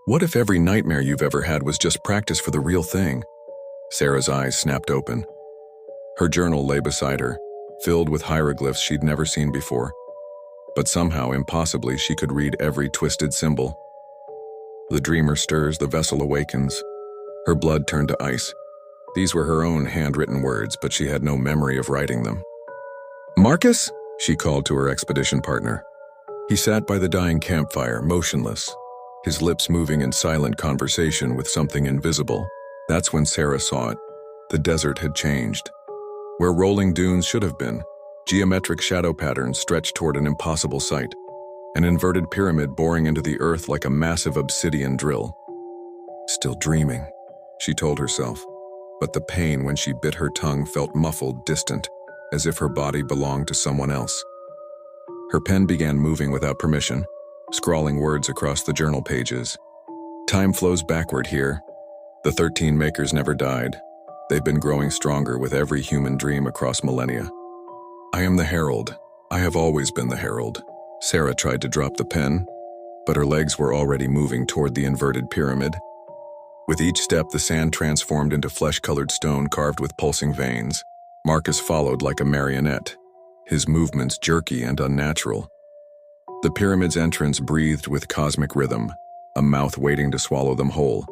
What if every nightmare you've ever had was just practice for the real thing? Sarah's eyes snapped open. Her journal lay beside her, filled with hieroglyphs she'd never seen before. But somehow, impossibly, she could read every twisted symbol. The dreamer stirs, the vessel awakens. Her blood turned to ice. These were her own handwritten words, but she had no memory of writing them. "Marcus?" she called to her expedition partner. He sat by the dying campfire, motionless, his lips moving in silent conversation with something invisible. That's when Sarah saw it. The desert had changed. Where rolling dunes should have been, geometric shadow patterns stretched toward an impossible sight, an inverted pyramid boring into the earth like a massive obsidian drill. Still dreaming, she told herself, but the pain when she bit her tongue felt muffled, distant, as if her body belonged to someone else. Her pen began moving without permission, scrawling words across the journal pages. Time flows backward here. The 13 makers never died. They've been growing stronger with every human dream across millennia. I am the herald. I have always been the herald. Sarah tried to drop the pen, but her legs were already moving toward the inverted pyramid. With each step, the sand transformed into flesh-colored stone carved with pulsing veins. Marcus followed like a marionette, his movements jerky and unnatural. The pyramid's entrance breathed with cosmic rhythm, a mouth waiting to swallow them whole.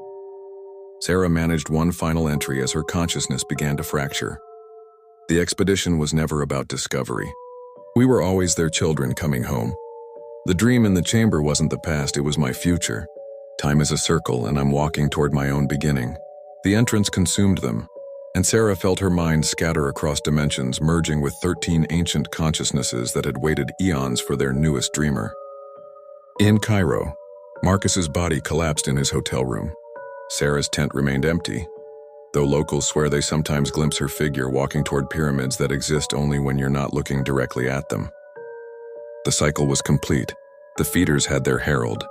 Sarah managed one final entry as her consciousness began to fracture. The expedition was never about discovery. We were always their children coming home. The dream in the chamber wasn't the past, it was my future. Time is a circle, and I'm walking toward my own beginning. The entrance consumed them, and Sarah felt her mind scatter across dimensions, merging with 13 ancient consciousnesses that had waited eons for their newest dreamer. In Cairo, Marcus's body collapsed in his hotel room. Sarah's tent remained empty, though locals swear they sometimes glimpse her figure walking toward pyramids that exist only when you're not looking directly at them. The cycle was complete. The feeders had their herald,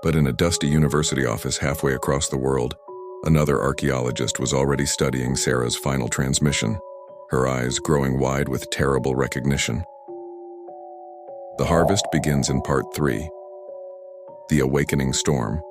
but in a dusty university office halfway across the world, another archaeologist was already studying Sarah's final transmission, her eyes growing wide with terrible recognition. The harvest begins in part 3. The Awakening Storm.